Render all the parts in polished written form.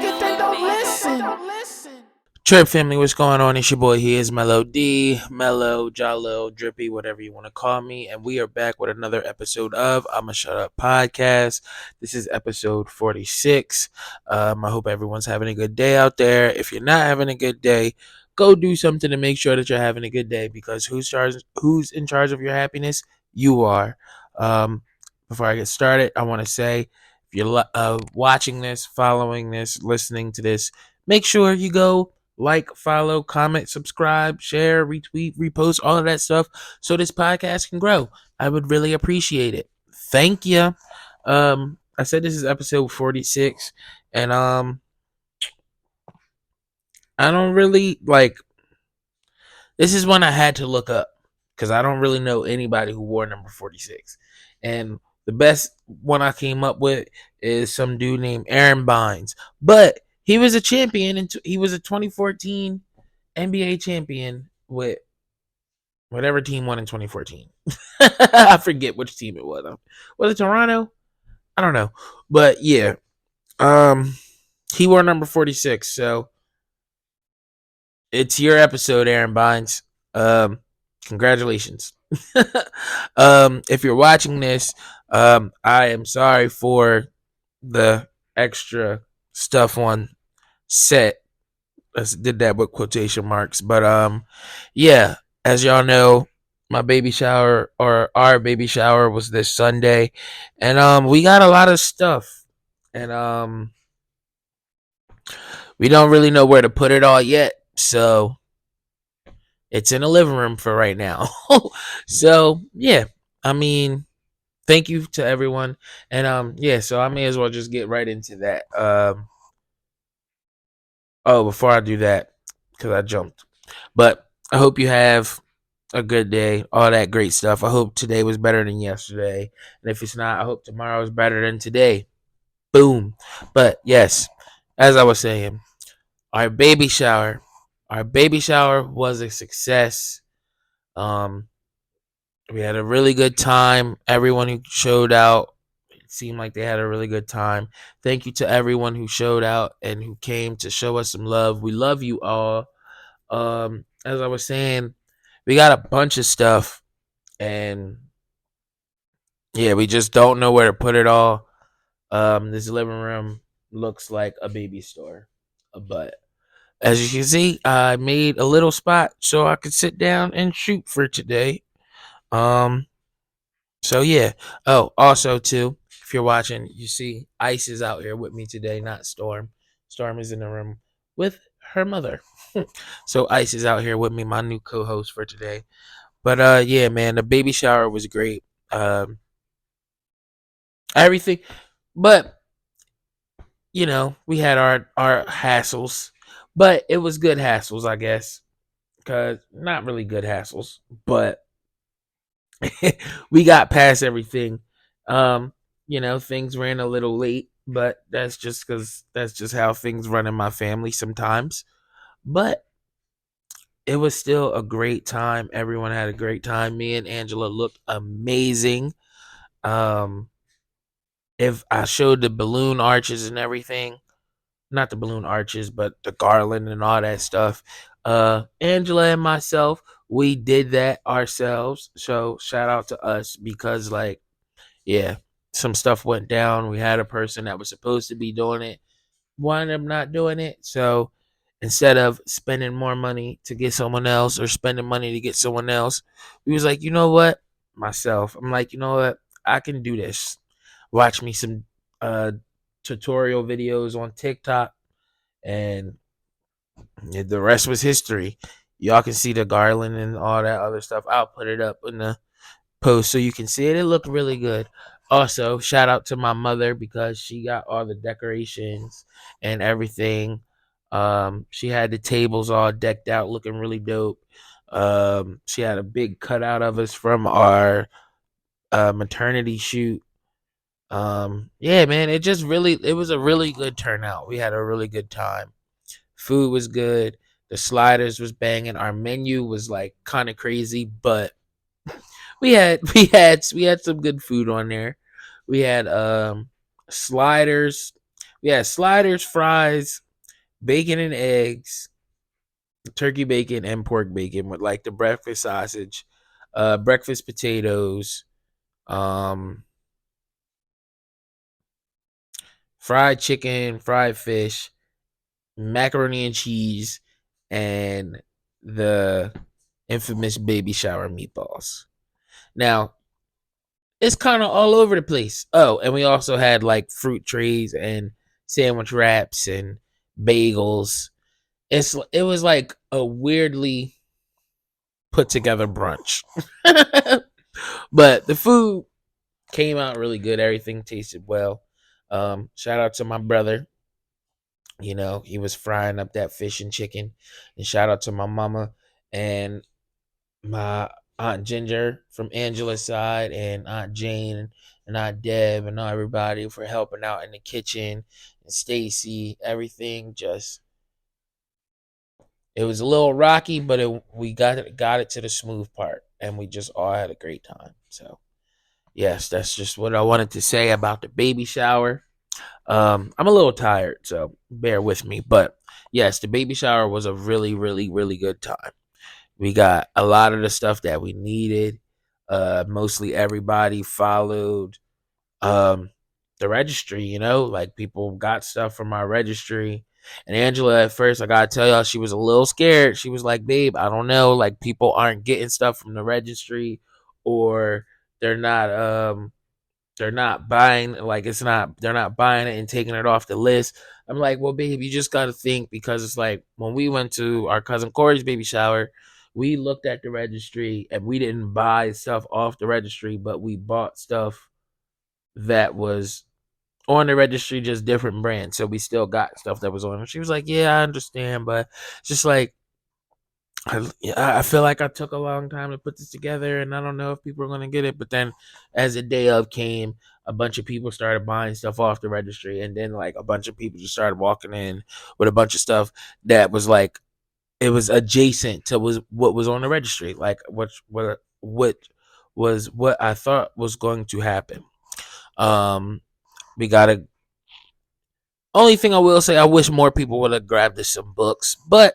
it, then don't listen. Trip family, what's going on? It's your boy HeIsMellowD, Mellow, Jollo, Drippy, whatever you want to call me. And we are back with another episode of Ima Shut Up podcast. This is episode 46. I hope everyone's having a good day out there. If you're not having a good day, go do something to make sure that you're having a good day, because who's in charge of your happiness? You are. Before I get started, I want to say, if you're watching this, following this, listening to this, make sure you go like, follow, comment, subscribe, share, retweet, repost, all of that stuff, so this podcast can grow. I would really appreciate it. Thank you. I said this is episode 46, and I don't really like. This is one I had to look up because I don't really know anybody who wore number 46, and the best one I came up with is some dude named Aaron Bynes, but he was a champion, and he was a 2014 NBA champion with whatever team won in 2014. I forget which team it was. Was it Toronto? I don't know. But yeah. He wore number 46, so it's your episode, Aaron Bynes. Congratulations. If you're watching this, I am sorry for the extra stuff on set. I did that with quotation marks, but yeah, as y'all know, my baby shower, or our baby shower, was this Sunday, and we got a lot of stuff, and we don't really know where to put it all yet, so it's in the living room for right now. So yeah, I mean, thank you to everyone, and yeah, so I may as well just get right into that. Oh, before I do that, because I jumped. But I hope you have a good day, all that great stuff. I hope today was better than yesterday. And if it's not, I hope tomorrow is better than today. Boom. But yes, as I was saying, our baby shower. Our baby shower was a success. Um, we had a really good time. Everyone who showed out, it seemed like they had a really good time. Thank you to everyone who showed out and who came to show us some love. We love you all. As I was saying, we got a bunch of stuff, and yeah, we just don't know where to put it all. This living room looks like a baby store, but as you can see, I made a little spot so I could sit down and shoot for today. Um, so yeah. Oh, also too, if you're watching, you see Ice is out here with me today, not Storm. Storm is in the room with her mother. So Ice is out here with me, my new co-host for today. But yeah, man, the baby shower was great. Everything, but we had our hassles, but it was good hassles, I guess. Cause not really good hassles, but we got past everything. Things ran a little late, but that's just because that's just how things run in my family sometimes. But it was still a great time. Everyone had a great time. Me and Angela looked amazing. Um, if I showed the balloon arches and everything, not the balloon arches, but the garland and all that stuff. Angela and myself, we did that ourselves. So shout out to us, because yeah, some stuff went down. We had a person that was supposed to be doing it, wound up not doing it. So instead of spending more money to get someone else, or spending money to get someone else, we was like, you know what? I'm like, you know what? I can do this. Watch me some uh tutorial videos on TikTok, and the rest was history. Y'all can see the garland and all that other stuff. I'll put it up in the post so you can see it. It looked really good. Also, shout out to my mother, because she got all the decorations and everything. She had the tables all decked out, looking really dope. She had a big cutout of us from our maternity shoot. Yeah, man, it was a really good turnout. We had a really good time. Food was good. The sliders was banging. Our menu was like kind of crazy, but we had some good food on there. We had sliders. We had sliders, fries, bacon and eggs, turkey bacon and pork bacon with like the breakfast sausage, breakfast potatoes, um, fried chicken, fried fish, macaroni and cheese, and the infamous baby shower meatballs. Now, it's kind of all over the place. Oh, and we also had like fruit trays and sandwich wraps and bagels. It was like a weirdly put together brunch. But the food came out really good. Everything tasted well. Shout out to my brother. You know, he was frying up that fish and chicken. And shout out to my mama and my Aunt Ginger from Angela's side and Aunt Jane and Aunt Deb and everybody for helping out in the kitchen. And Stacy, everything just it was a little rocky, but we got it to the smooth part, and we just all had a great time. So yes, that's just what I wanted to say about the baby shower. I'm a little tired, so bear with me. But yes, the baby shower was a really, really, really good time. We got a lot of the stuff that we needed. Mostly everybody followed um the registry, like people got stuff from our registry. And Angela, at first, I gotta tell y'all, she was a little scared. She was like, babe, I don't know, like people aren't getting stuff from the registry, or they're not they're not buying, like it's not they're not buying it and taking it off the list. I'm like, well, babe, you just gotta think, because it's like when we went to our cousin Corey's baby shower, we looked at the registry and we didn't buy stuff off the registry, but we bought stuff that was on the registry, just different brands. So we still got stuff that was on. And she was like, yeah, I understand, but it's just like I feel like I took a long time to put this together, and I don't know if people are gonna get it. But then, as the day of came, a bunch of people started buying stuff off the registry, and then like a bunch of people just started walking in with a bunch of stuff that was like it was adjacent to was what was on the registry, like what was what I thought was going to happen. Um, we got a only thing I will say, I wish more people would have grabbed us some books, but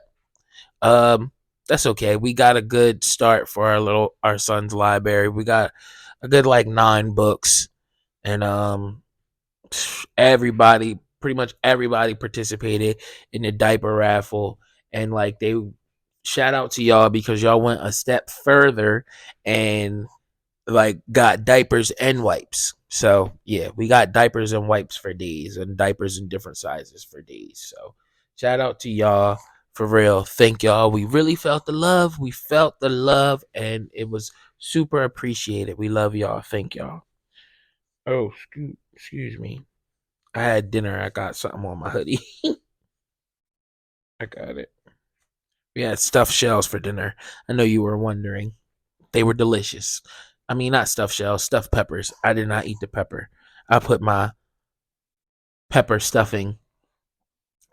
um, that's okay. We got a good start for our son's library. We got a good like 9 books, and everybody, pretty much everybody, participated in the diaper raffle, and like they shout out to y'all because y'all went a step further and like got diapers and wipes. So yeah, we got diapers and wipes for days, and diapers in different sizes for days. So shout out to y'all, for real. Thank y'all. We really felt the love. We felt the love, and it was super appreciated. We love y'all. Thank y'all. Oh, excuse me. I had dinner. I got something on my hoodie. I got it. We had stuffed shells for dinner. I know you were wondering. They were delicious. I mean, not stuffed shells, stuffed peppers. I did not eat the pepper. I put my pepper stuffing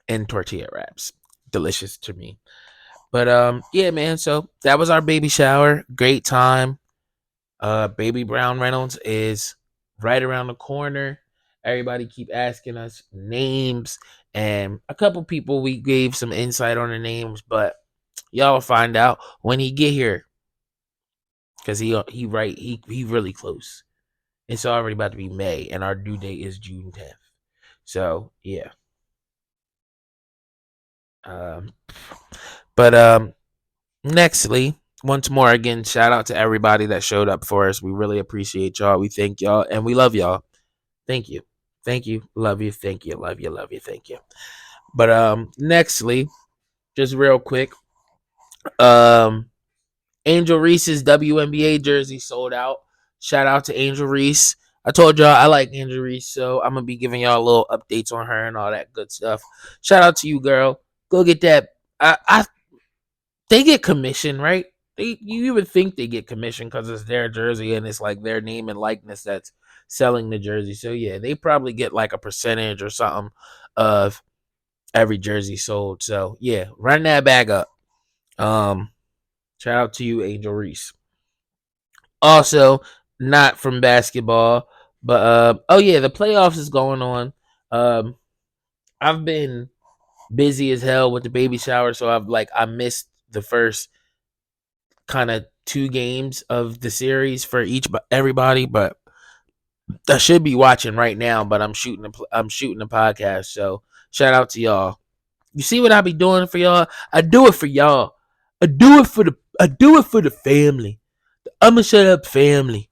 in tortilla wraps. Delicious to me. But yeah, man. So that was our baby shower. Great time. Baby Brown Reynolds is right around the corner. Everybody keep asking us names, and a couple people we gave some insight on the names, but y'all will find out when he get here, because he really close. It's already about to be May, and our due date is June 10th. So yeah. Um, but nextly, once more again, shout out to everybody that showed up for us. We really appreciate y'all. We thank y'all, and we love y'all. Thank you. Thank you. Love you. Thank you. Love you. Love you. Thank you. But nextly, just real quick, um Angel Reese's WNBA jersey sold out. Shout out to Angel Reese. I told y'all I like Angel Reese, so I'm gonna be giving y'all a little updates on her and all that good stuff. Shout out to you, girl. Go get that. I They get commission, right? You would think they get commission because it's their jersey and it's like their name and likeness that's selling the jersey. So yeah, they probably get like a percentage or something of every jersey sold. So yeah, run that bag up. Um, Shout out to you, Angel Reese. Also, not from basketball, but oh yeah, the playoffs is going on. Um, I've been busy as hell with the baby shower, so I missed the first kind of two games of the series for everybody, but I should be watching right now. But I'm shooting a podcast, so shout out to y'all. You see what I be doing for y'all? I do it for y'all. I do it for the family. I'ma shut up family.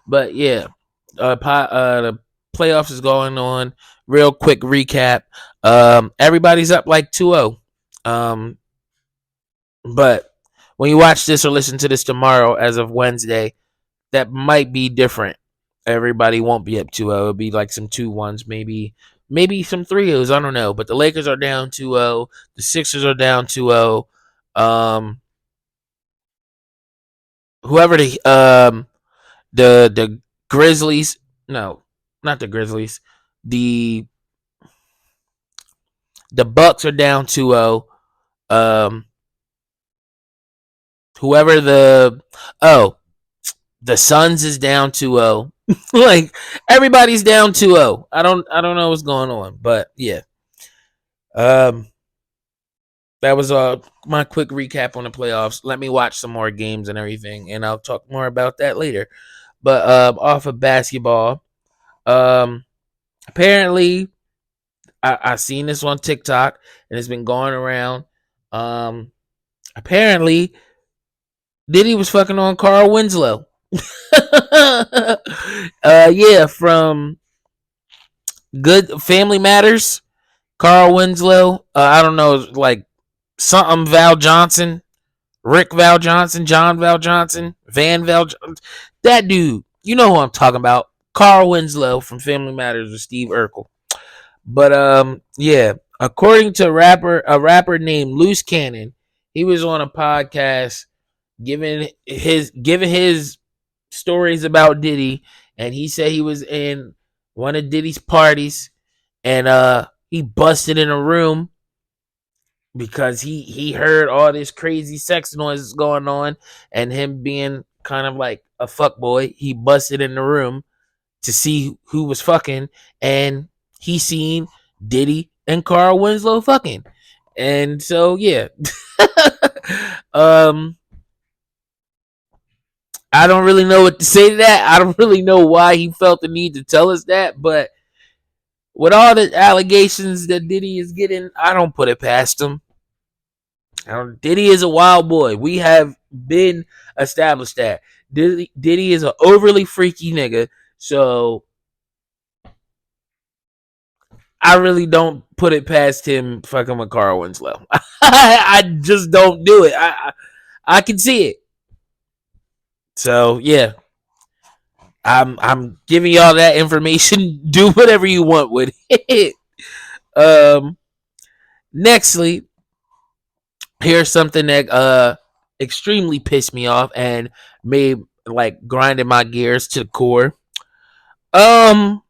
But yeah, the playoffs is going on. Real quick recap. Everybody's up like 2-0. But when you watch this or listen to this tomorrow, as of Wednesday, that might be different. Everybody won't be up 2-0. It'll be like some 2-1s, maybe some 3-0s. I don't know. But the Lakers are down 2-0. The Sixers are down 2-0. Whoever the Grizzlies, no, not the Grizzlies. The the Bucks are down 2-0. Um whoever the Suns is down 2-0. Like everybody's down 2-0. I don't know what's going on, but yeah. Um that was my quick recap on the playoffs. Let me watch some more games and everything, and I'll talk more about that later. But off of basketball, apparently I seen this on TikTok and it's been going around. Apparently Diddy was fucking on Carl Winslow. Yeah, from Good Family Matters. Carl Winslow. I don't know, like something Val Johnson, Rick Val Johnson, John Val Johnson, Van Val. That dude, you know who I'm talking about. Carl Winslow from Family Matters with Steve Urkel. But yeah, according to a rapper named Loose Cannon, he was on a podcast giving his stories about Diddy, and he said he was in one of Diddy's parties, and he busted in a room because he heard all this crazy sex noises going on, and him being kind of like a fuck boy, he busted in the room to see who was fucking, and he seen Diddy and Carl Winslow fucking. And so yeah. um I don't really know what to say to that. I don't really know why he felt the need to tell us that, but with all the allegations that Diddy is getting, I don't put it past him. Diddy is a wild boy. We have been established that Diddy is an overly freaky nigga. So I really don't put it past him fucking with Carl Winslow. I just don't do it. I can see it. So yeah, I'm giving y'all that information. Do whatever you want with it. um, Nextly, here's something that extremely pissed me off and made like grinding my gears to the core. Um,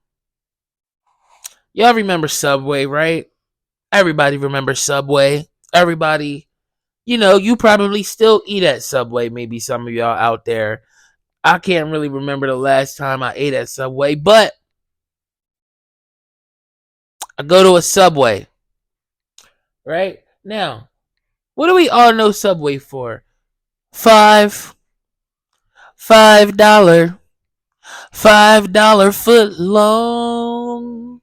y'all remember Subway, right? Everybody remembers Subway. Everybody, you probably still eat at Subway. Maybe some of y'all out there. I can't really remember the last time I ate at Subway, but I go to a Subway. Right? Now, what do we all know Subway for? $5 $5 foot long.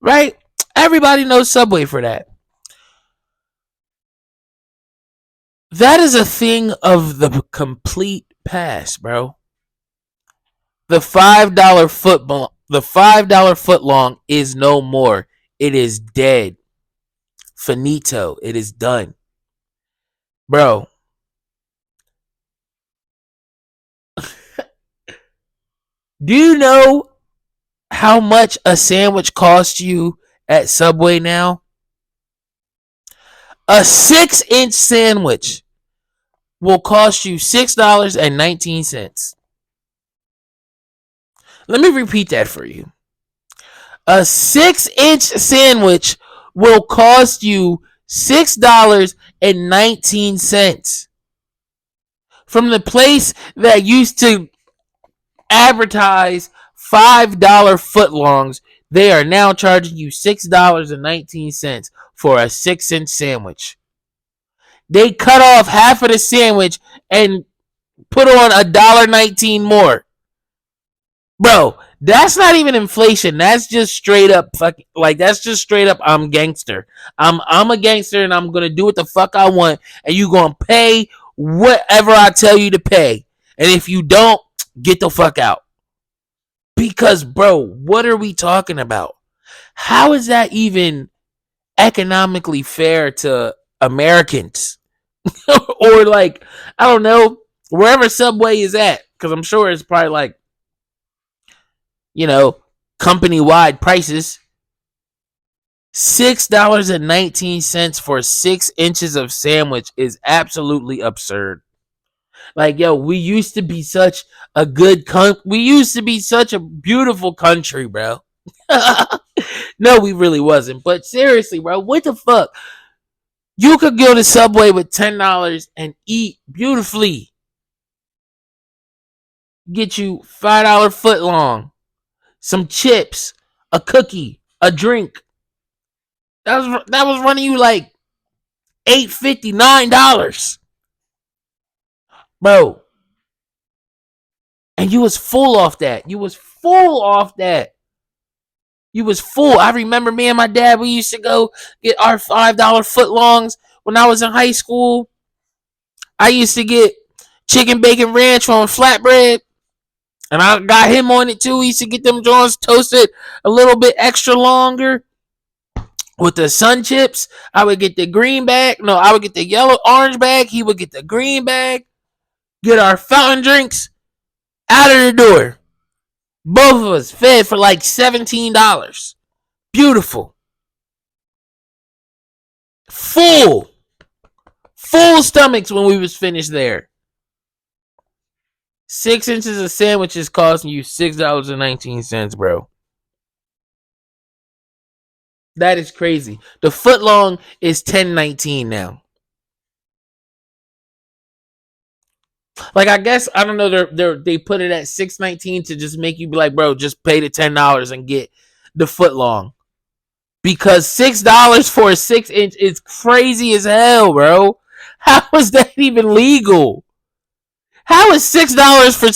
Right? Everybody knows Subway for that. That is a thing of the complete past, bro. The $5 foot long is no more. It is dead. Finito. It is done. Bro. Do you know how much a sandwich costs you at Subway now? A 6-inch sandwich will cost you $6.19. Let me repeat that for you. A 6-inch sandwich will cost you $6.19. From the place that used to advertise $5 footlongs They are now charging you $6.19 for a 6-inch sandwich. They cut off half of the sandwich and put on $1.19 more. Bro, that's not even inflation. That's just straight up fucking, like, that's just straight up I'm gangster. I'm a gangster and I'm gonna do what the fuck I want, and you gonna pay whatever I tell you to pay. And if you don't, get the fuck out. Because bro, what are we talking about? How is that even economically fair to Americans? Or like, I don't know, wherever Subway is at, because I'm sure it's probably like, you know, company wide prices. $6.19 for 6 inches of sandwich is absolutely absurd. Like, yo, we used to be such a good we used to be such a beautiful country, bro. No, we really wasn't. But seriously, bro, what the fuck? You could go to Subway with $10 and eat beautifully. Get you $5 foot long, some chips, a cookie, a drink. That was running you like $8.50, $9, bro. And you was full off that. You was full off that. You was full. I remember me and my dad, we used to go get our $5 footlongs when I was in high school. I used to get chicken bacon ranch on flatbread. And I got him on it too. He used to get them joints toasted a little bit extra longer. With the sun chips, I would get the green bag. No, I would get the yellow orange bag. He would get the green bag. Get our fountain drinks out of the door. Both of us fed for like $17. Beautiful. Full stomachs when we was finished there. 6 inches of sandwiches costing you $6.19, bro. That is crazy. The foot long is $10.19 now. Like, I guess, I don't know, they put it at $6.19 to just make you be like, bro, just pay the $10 and get the foot long. Because $6 for a 6-inch is crazy as hell, bro. How is that even legal? How is $6 for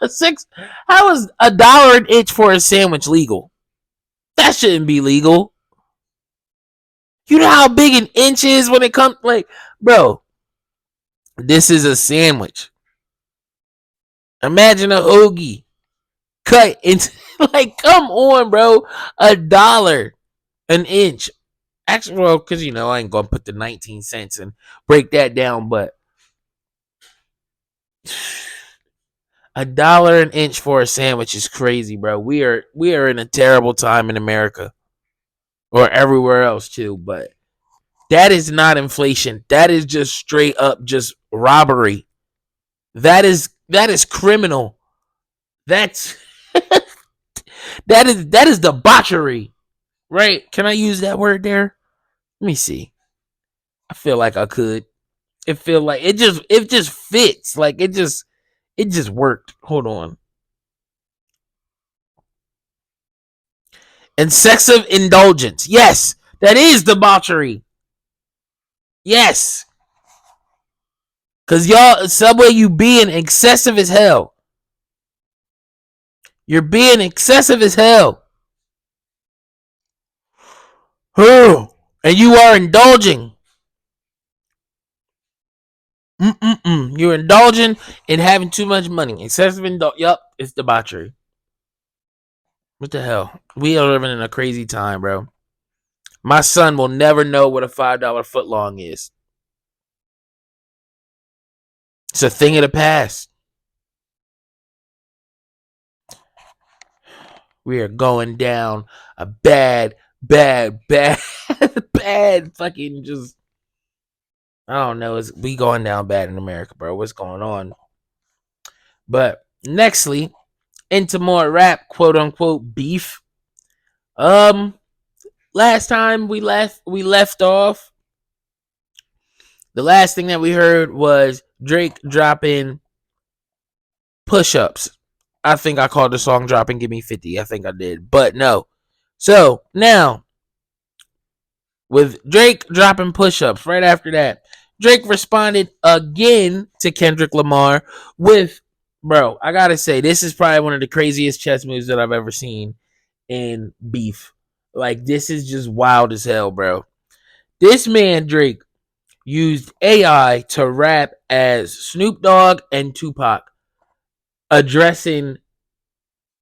six? How is $1 an inch for a sandwich legal? That shouldn't be legal. You know how big an inch is when it comes, like, bro. This is a sandwich. Imagine a hoagie cut into, like, come on, bro. $1 an inch. Actually, well, because, you know, I ain't gonna put the 19 cents and break that down, but $1 an inch for a sandwich is crazy, bro. We are in a terrible time in America, or everywhere else too. But that is not inflation. That is just straight up just robbery. That is criminal. That's that is debauchery, right? Can I use that word there? Let me see. I feel like I could. It feel like it just fits. Like it just worked. Hold on. Excessive indulgence. Yes, that is debauchery. Yes. Cause y'all, Subway, you being excessive as hell. You're being excessive as hell. And you are indulging. You're indulging in having too much money. Excessive Yup, it's debauchery. What the hell? We are living in a crazy time, bro. My son will never know what a $5 footlong is. It's a thing of the past. We are going down a bad fucking just, I don't know. We going down bad in America, bro. What's going on? But nextly, into more rap, quote unquote, beef. Last time we left off, the last thing that we heard was Drake dropping Push Ups. I think I called the song Dropping Give Me 50. I think I did. But no. So now, with Drake dropping push-ups right after that, Drake responded again to Kendrick Lamar with, bro, I gotta say, this is probably one of the craziest chess moves that I've ever seen in beef. Like, this is just wild as hell, bro. This man, Drake, used AI to rap as Snoop Dogg and Tupac, addressing,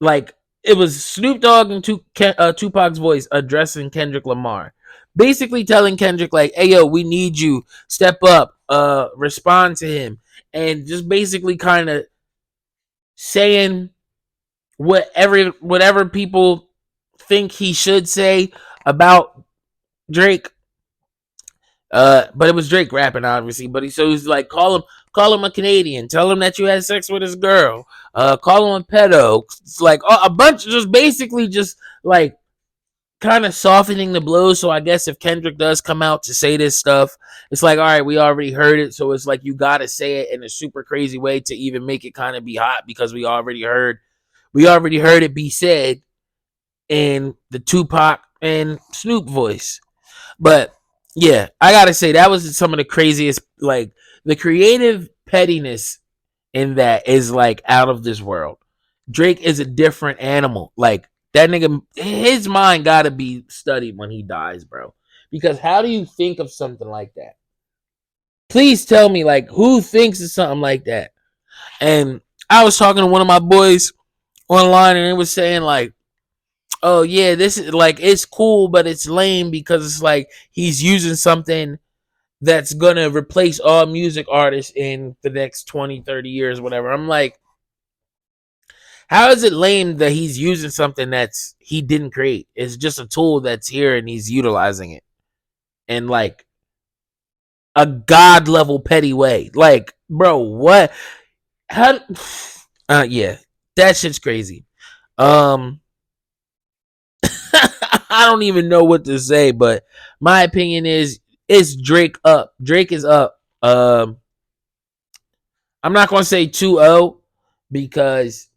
like, it was Snoop Dogg and Tupac's voice addressing Kendrick Lamar, basically telling Kendrick like, "Hey yo, we need you, step up, respond to him," and just basically kind of saying whatever people think he should say about Drake. But it was Drake rapping, obviously. But he's like, call him a Canadian. Tell him that you had sex with his girl. Call him a pedo. It's like a bunch, just basically just like kind of softening the blow. So I guess if Kendrick does come out to say this stuff, it's like, all right, we already heard it. So it's like you gotta say it in a super crazy way to even make it kind of be hot, because we already heard it be said in the Tupac and Snoop voice. But yeah, I gotta say that was some of the craziest. Like, the creative pettiness in that is like out of this world. Drake is a different animal. Like, that nigga, his mind gotta be studied when he dies, bro. Because how do you think of something like that? Please tell me, like, who thinks of something like that? And I was talking to one of my boys online, and it was saying like, oh yeah, this is like, it's cool, but it's lame because it's like he's using something that's gonna replace all music artists in the next 20, 30 years, whatever. I'm like, how is it lame that he's using something that's he didn't create? It's just a tool that's here and he's utilizing it in like a god level petty way. Like, bro, what? How? Yeah, that shit's crazy. Um, I don't even know what to say, but my opinion is it's Drake up. Drake is up. I'm not gonna say 2-0 because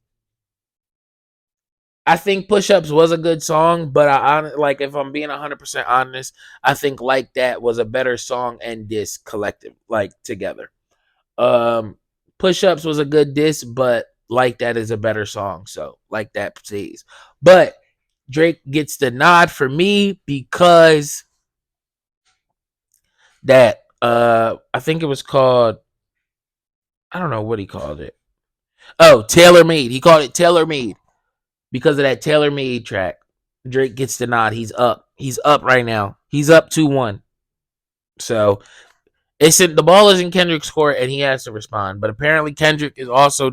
I think Push Ups was a good song, but like, if I'm being 100% honest, I think Like That was a better song and diss collective, like together. Um, Push Ups was a good diss, but Like That is a better song, so Like That please. But Drake gets the nod for me because that I think it was called, I don't know what he called it. Oh, Tailor Made. He called it Tailor Made because of that Tailor Made track. Drake gets the nod. He's up. He's up right now. He's up 2-1. So the ball is in Kendrick's court and he has to respond. But apparently Kendrick is also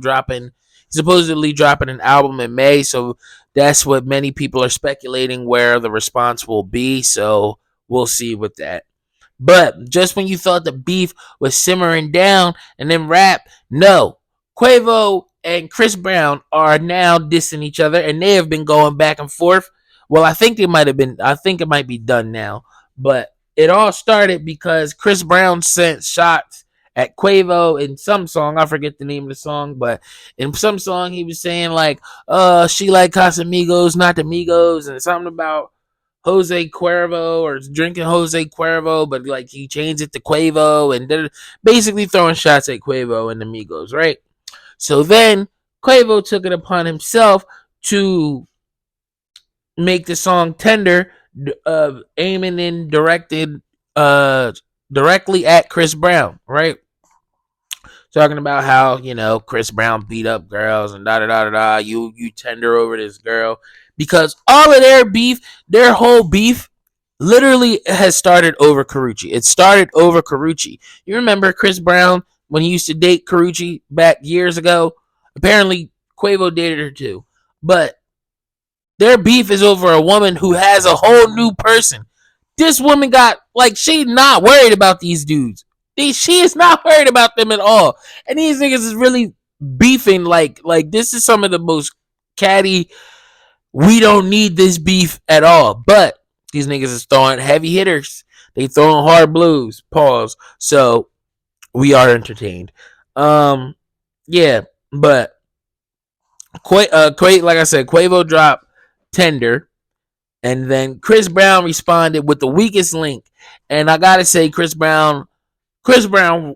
supposedly dropping an album in May. So that's what many people are speculating where the response will be. So we'll see with that. But just when you thought the beef was simmering down and then rap, no. Quavo and Chris Brown are now dissing each other, and they have been going back and forth. Well, I think it might be done now. But it all started because Chris Brown sent shots at Quavo in some song. I forget the name of the song, but in some song he was saying like, she like Casamigos, not the Migos, and something about Jose Cuervo or drinking Jose Cuervo, but like he changed it to Quavo, and they're basically throwing shots at Quavo and the Migos, right? So then Quavo took it upon himself to make the song Tender, aiming and directed directly at Chris Brown, right? Talking about how, Chris Brown beat up girls and da da da da da. You tender over this girl, because all of their whole beef, literally has started over Carucci. It started over Carucci. You remember Chris Brown when he used to date Carucci back years ago? Apparently Quavo dated her too, but their beef is over a woman who has a whole new person. This woman got, like, she's not worried about these dudes. She is not worried about them at all. And these niggas is really beefing like this is some of the most catty. We don't need this beef at all. But these niggas is throwing heavy hitters. They throwing hard blues. Pause. So we are entertained. Yeah, but like I said, Quavo dropped Tender. And then Chris Brown responded with the weakest link. And I gotta say, Chris Brown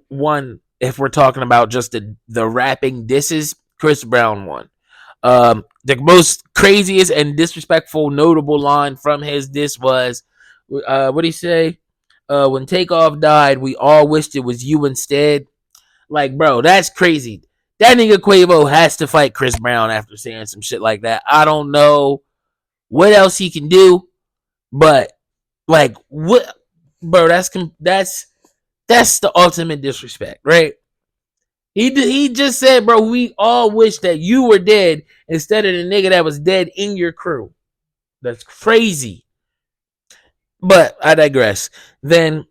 won. If we're talking about just the rapping disses, Chris Brown won. The most craziest and disrespectful notable line from his diss was, what did he say? When Takeoff died, we all wished it was you instead. Like, bro, that's crazy. That nigga Quavo has to fight Chris Brown after saying some shit like that. I don't know what else he can do, but like, what, bro? That's the ultimate disrespect, right? He just said, bro, we all wish that you were dead instead of the nigga that was dead in your crew. That's crazy. But I digress. Then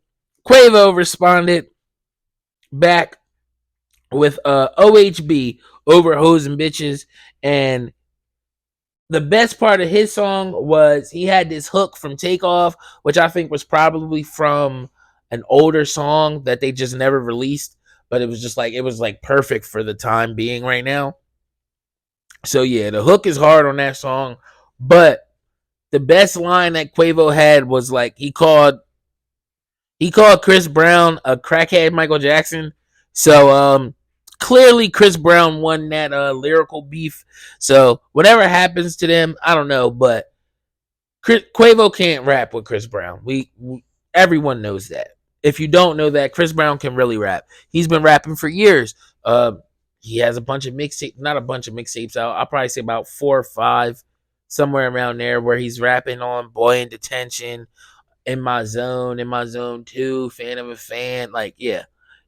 Quavo responded back with OHB over hoes and bitches. And the best part of his song was he had this hook from Takeoff, which I think was probably from an older song that they just never released. But it was like perfect for the time being right now. So yeah, the hook is hard on that song. But the best line that Quavo had was like he called Chris Brown a crackhead Michael Jackson. So clearly Chris Brown won that lyrical beef. So whatever happens to them, I don't know, but Quavo can't rap with Chris Brown. We everyone knows that. If you don't know that, Chris Brown can really rap. He's been rapping for years. He has a bunch of mixtapes, not a bunch of mixtapes out. I'll probably say about 4 or 5, somewhere around there, where he's rapping on Boy in Detention, in my zone 2, fan of a fan. Like, yeah,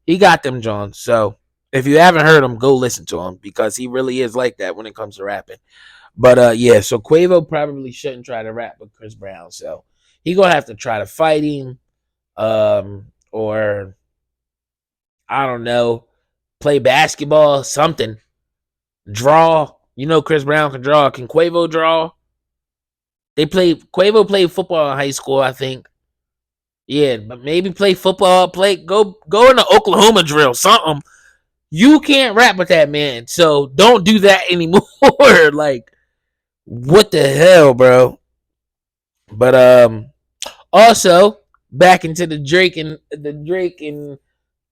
he got them Johns. So if you haven't heard him, go listen to him because he really is like that when it comes to rapping. But yeah, so Quavo probably shouldn't try to rap with Chris Brown. So he gonna have to try to fight him, or I don't know, play basketball, something, draw. You know, Chris Brown can draw. Can Quavo draw? Quavo played football in high school, I think. Yeah, but maybe play football, go in the Oklahoma drill, something. You can't rap with that man, so don't do that anymore. Like, what the hell, bro? But also back into the Drake and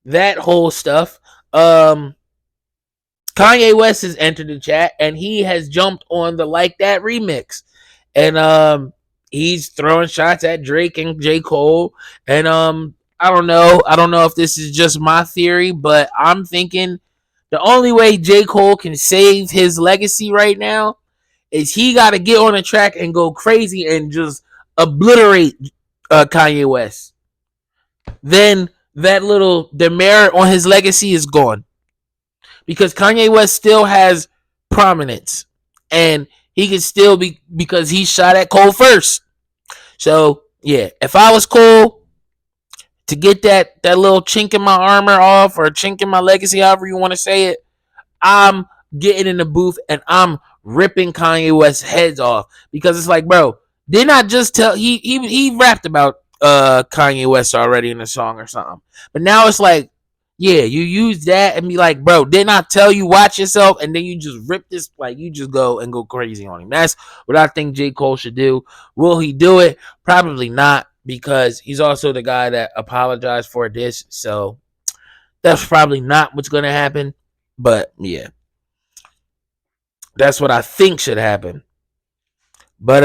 that whole stuff. Kanye West has entered the chat and he has jumped on the Like That remix. And he's throwing shots at Drake and J. Cole. And I don't know. I don't know if this is just my theory, but I'm thinking the only way J. Cole can save his legacy right now is he got to get on a track and go crazy and just obliterate Kanye West. Then that little demerit on his legacy is gone because Kanye West still has prominence and he can still be because he shot at Cole first. So yeah, if I was Cole, to get that little chink in my armor off or chink in my legacy, however you want to say it, I'm getting in the booth and I'm ripping Kanye West's heads off because it's like, bro, didn't I just tell he rapped about Kanye West already in the song or something, but now it's like, yeah, you use that and be like, bro, didn't I tell you watch yourself? And then you just rip this, like you just go crazy on him. That's what I think J. Cole should do. Will he do it? Probably not, because he's also the guy that apologized for this. So that's probably not what's gonna happen. But yeah, that's what I think should happen. But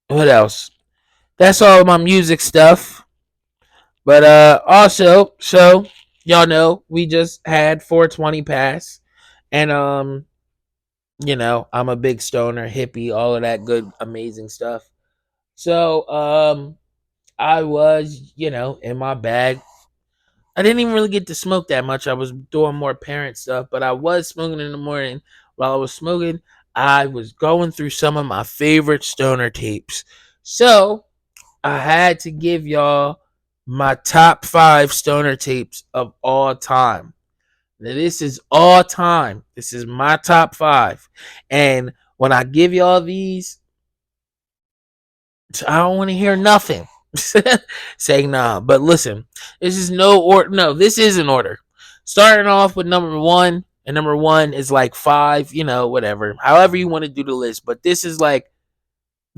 what else? That's all my music stuff. But also, so y'all know we just had 420 pass, and I'm a big stoner, hippie, all of that good, amazing stuff. So I was, in my bag. I didn't even really get to smoke that much. I was doing more parent stuff, but I was smoking in the morning. While I was smoking, I was going through some of my favorite stoner tapes. So I had to give y'all my top 5 stoner tapes of all time. Now, this is all time. This is my top 5. And when I give y'all these, I don't want to hear nothing. Saying nah. But listen, this is this is in order. Starting off with number 1, and number 1 is like 5, whatever. However you want to do the list. But this is like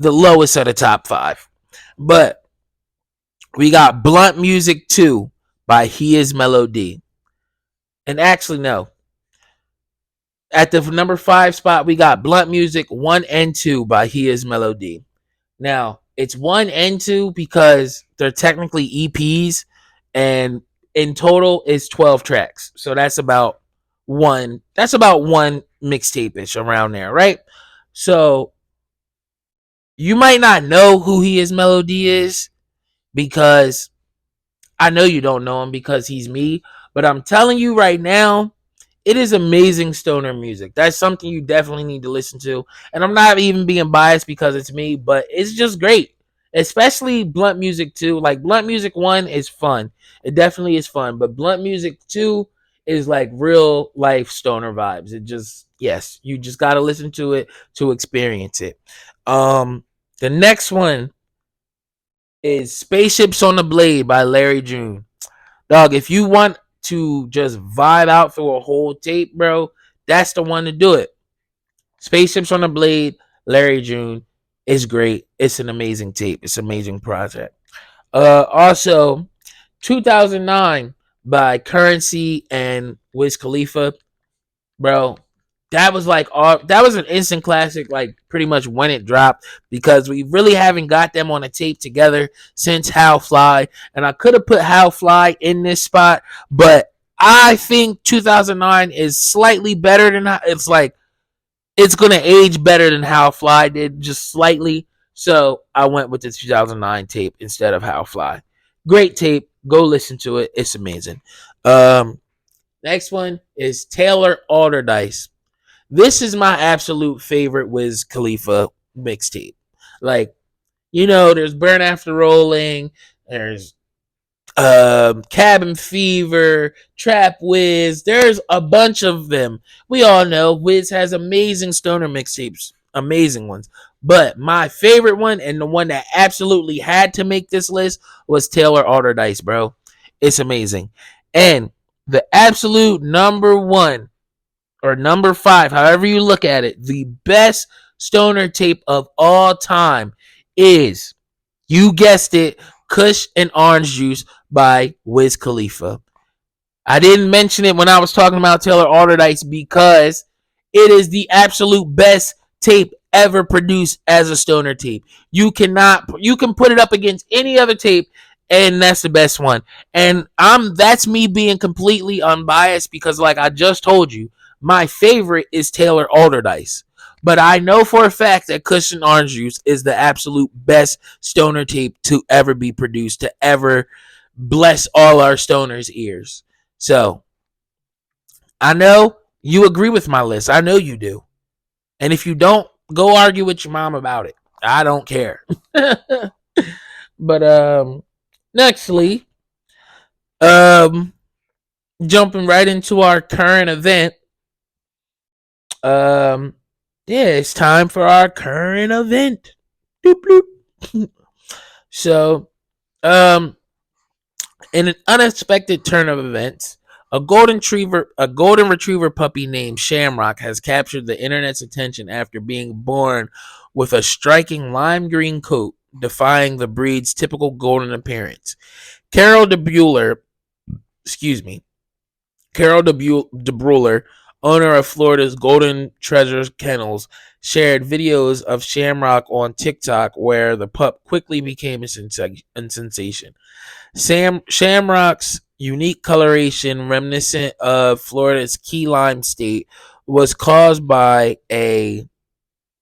the lowest of the top 5. But we got Blunt Music 2 by HeIsMellowD. And actually, no. At the number 5 spot, we got Blunt Music 1 and 2 by HeIsMellowD. Now, it's 1 and 2 because they're technically EPs, and in total is 12 tracks. So that's about one mixtape-ish around there, right? So you might not know who HeIsMellowD is because I know you don't know him because he's me, but I'm telling you right now, it is amazing stoner music. That's something you definitely need to listen to. And I'm not even being biased because it's me, but it's just great. Especially Blunt Music 2. Like Blunt Music 1 is fun. It definitely is fun. But Blunt Music 2 is like real life stoner vibes. It just, yes, you just gotta listen to it to experience it. The next one is Spaceships on the Blade by Larry June. Dog, if you want to just vibe out through a whole tape, bro, that's the one to do it. Spaceships on the Blade, Larry June is great. It's an amazing tape. It's an amazing project. Also, 2009 by Currency and Wiz Khalifa, bro. That was an instant classic, like pretty much when it dropped, because we really haven't got them on a tape together since How Fly. And I could have put How Fly in this spot, but I think 2009 is slightly better than it's gonna age better than How Fly did, just slightly. So I went with the 2009 tape instead of How Fly. Great tape. Go listen to it. It's amazing. Next one is Taylor Alderdice. This is my absolute favorite Wiz Khalifa mixtape. Like, there's Burn After Rolling, there's Cabin Fever, Trap Wiz. There's a bunch of them. We all know Wiz has amazing stoner mixtapes, amazing ones. But my favorite one, and the one that absolutely had to make this list, was Taylor Alderdice, bro. It's amazing. And the absolute number one or number 5, however you look at it, the best stoner tape of all time is, you guessed it, Kush and Orange Juice by Wiz Khalifa. I didn't mention it when I was talking about Taylor Alderdice because it is the absolute best tape ever produced as a stoner tape. You can put it up against any other tape, and that's the best one. And that's me being completely unbiased because, like I just told you, my favorite is Taylor Alderdice. But I know for a fact that Kush and Orange Juice is the absolute best stoner tape to ever be produced, to ever bless all our stoners' ears. So, I know you agree with my list. I know you do. And if you don't, go argue with your mom about it. I don't care. But nextly, jumping right into our current event. Yeah, it's time for our current event. Doop, doop. So, in an unexpected turn of events, a golden retriever puppy named Shamrock has captured the internet's attention after being born with a striking lime green coat, defying the breed's typical golden appearance. Carol DeBruler, owner of Florida's Golden Treasure Kennels, shared videos of Shamrock on TikTok, where the pup quickly became a sensation. Shamrock's unique coloration, reminiscent of Florida's key lime state, was caused by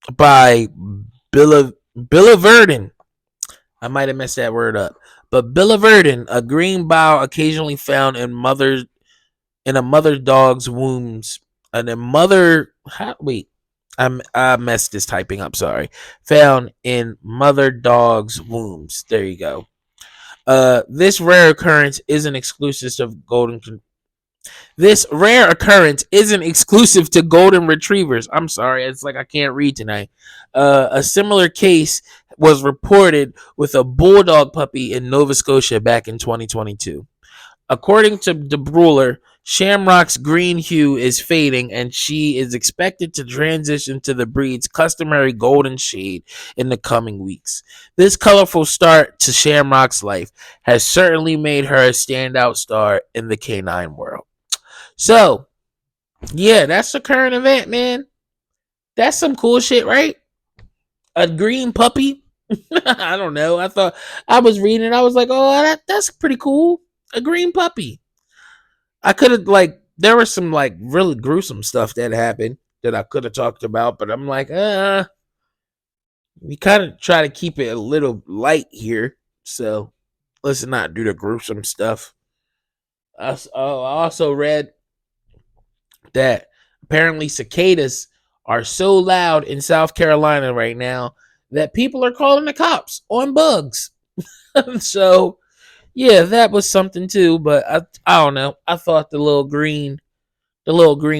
biliverdin. I might have messed that word up, but biliverdin, a green bile occasionally found in a mother dog's wombs, and a mother. I messed this typing up. Sorry. Found in mother dog's wombs. There you go. This rare occurrence isn't exclusive to golden retrievers. I'm sorry, it's like I can't read tonight. A similar case was reported with a bulldog puppy in Nova Scotia back in 2022. According to DeBruler, Shamrock's green hue is fading, and she is expected to transition to the breed's customary golden shade in the coming weeks. This colorful start to Shamrock's life has certainly made her a standout star in the canine world. So, yeah, that's the current event, man. That's some cool shit, right? A green puppy. I don't know. I thought I was reading. I was like, oh, that's pretty cool. A green puppy. I could have there was some really gruesome stuff that happened that I could have talked about, but I'm like, we kind of try to keep it a little light here, so let's not do the gruesome stuff. I also read that apparently cicadas are so loud in South Carolina right now that people are calling the cops on bugs. So yeah, that was something too. But I don't know. I thought the little green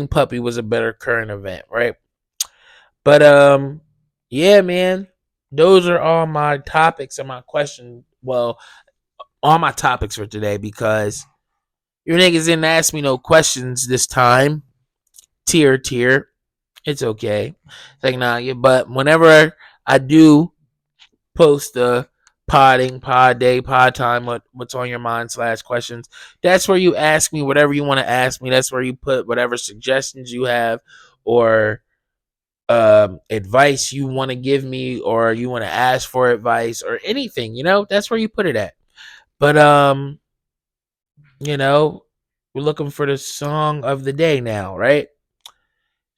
puppy was a better current event, right? But yeah, man, those are all my topics and my questions. Well, all my topics for today because your niggas didn't ask me no questions this time. Tier. It's okay. It's like, nah, yeah, but whenever I do post the pod day, pod time, what's on your mind / questions, that's where you ask me whatever you want to ask me. That's where you put whatever suggestions you have or advice you want to give me or you want to ask for advice or anything, that's where you put it at. But we're looking for the song of the day now, right?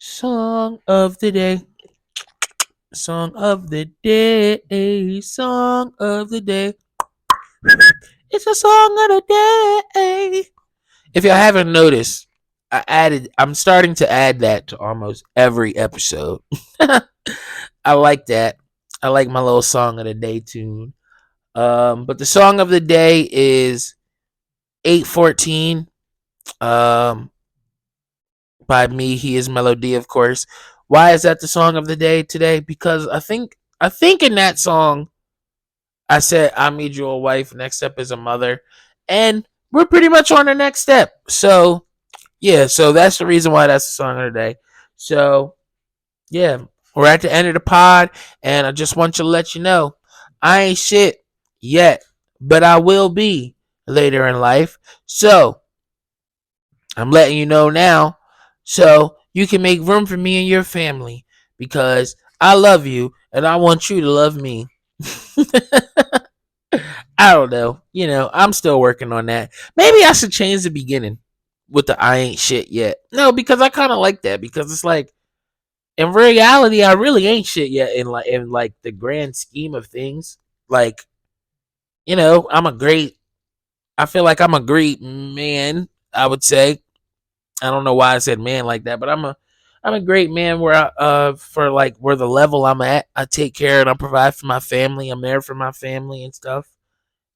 Song of the day. Song of the day. Song of the day. It's a song of the day. If y'all haven't noticed, I'm starting to add that to almost every episode. I like that. I like my little song of the day tune. But the song of the day is 814. By me, HeIsMellowD, of course. Why is that the song of the day today? Because I think in that song I said I made you a wife, next step is a mother, and we're pretty much on the next step. So yeah, so that's the reason why that's the song of the day. So yeah, we're at the end of the pod, and I just want to let you know I ain't shit yet, but I will be later in life. So I'm letting you know now so you can make room for me and your family because I love you and I want you to love me. I don't know. I'm still working on that. Maybe I should change the beginning with the I ain't shit yet. No, because I kind of like that because it's like in reality I really ain't shit yet in the grand scheme of things. Like, I feel like I'm a great man, I would say. I don't know why I said man like that, but I'm a great man where where the level I'm at, I take care and I provide for my family. I'm there for my family and stuff.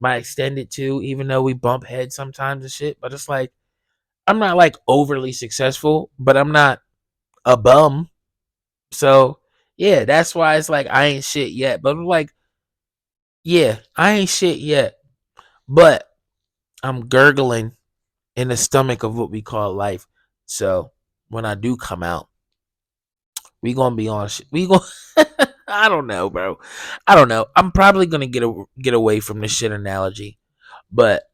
My extended too, even though we bump heads sometimes and shit. But it's like I'm not overly successful, but I'm not a bum. So yeah, that's why it's like I ain't shit yet. But I'm like, yeah, I ain't shit yet. But I'm gurgling in the stomach of what we call life. So when I do come out, we gonna be on shit. We gonna I don't know, bro. I don't know. I'm probably gonna get away from the shit analogy, but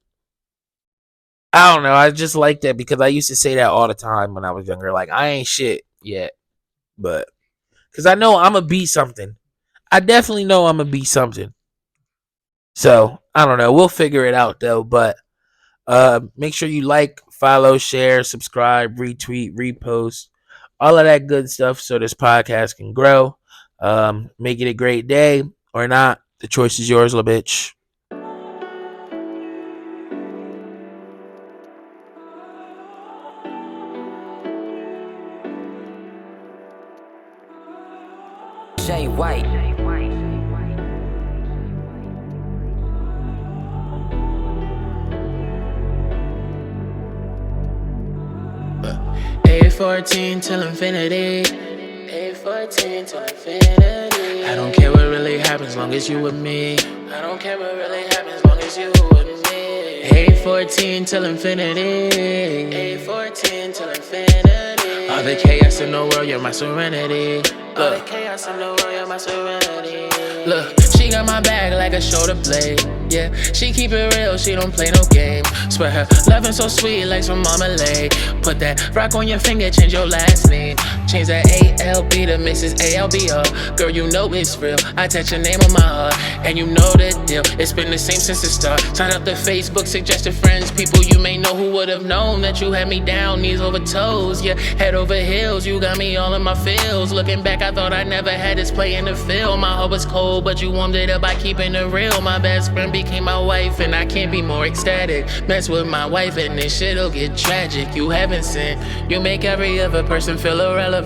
I don't know. I just like that because I used to say that all the time when I was younger. Like I ain't shit yet, but because I know I'm gonna be something. I definitely know I'm gonna be something. So I don't know. We'll figure it out though. But make sure you like, follow, share, subscribe, retweet, repost, all of that good stuff so this podcast can grow. Make it a great day or not. The choice is yours, little bitch. Jay White. A14 till infinity. A14 till infinity. I don't care what really happens, long as you with me. I don't care what really happens, long as you with me. A14 till infinity. A14. A14 till infinity. All the chaos in the world, you're my serenity. All the chaos in the world, you're my serenity. Look, she got my bag like a shoulder blade. Yeah, she keep it real, she don't play no game. Swear her loving so sweet like some marmalade. Put that rock on your finger, change your last name. Change that A-L-B to Mrs. A-L-B-O. Girl, you know it's real. I touch your name on my heart, and you know the deal. It's been the same since the start. Sign up to Facebook, suggested friends, people you may know who would have known that you had me down, knees over toes. Yeah, head over heels, you got me all in my feels. Looking back, I thought I never had this play in the field. My heart was cold, but you warmed it up by keeping it real. My best friend became my wife, and I can't be more ecstatic. Mess with my wife, and this shit'll get tragic. You haven't sinned. You make every other person feel irrelevant.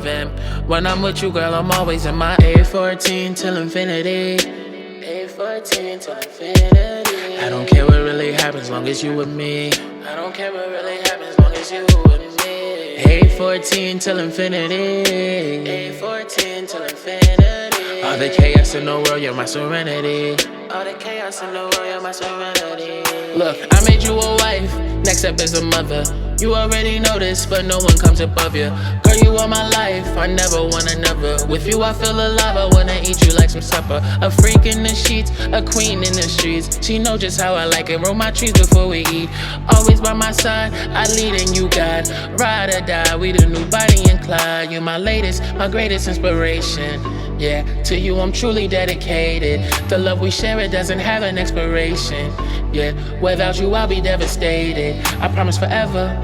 When I'm with you, girl, I'm always in my A14 till infinity. A14 till infinity. I don't care what really happens, long as you with me. I don't care what really happens, long as you with me. A14 till infinity. A14 till infinity. All the chaos in the world, you're my serenity. All the chaos in the world, you're my serenity. Look, I made you a wife, next up is a mother. You already know this, but no one comes above you. Girl, you are my life, I never want another. With you I feel alive, I wanna eat you like some supper. A freak in the sheets, a queen in the streets. She know just how I like it, roll my trees before we eat. Always by my side, I lead and you guide. Ride or die, we the new Bonnie and Clyde. You my latest, my greatest inspiration. Yeah, to you I'm truly dedicated. The love we share, it doesn't have an expiration. Yeah, without you I'll be devastated. I promise forever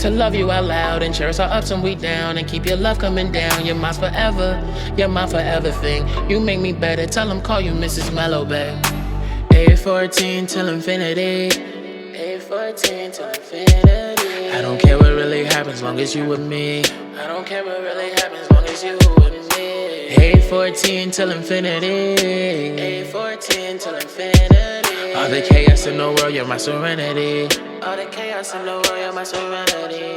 to love you out loud and cherish our ups and we down and keep your love coming down. You're my forever, you're my forever thing. You make me better, tell them call you Mrs. Mellow, babe. A14 till infinity. A14 till infinity. I don't care what really happens, long as you with me. I don't care what really happens, long as you with me. A14 till infinity. A14 till infinity. All the chaos in the world, you're my serenity. All the chaos in the world, you're my serenity.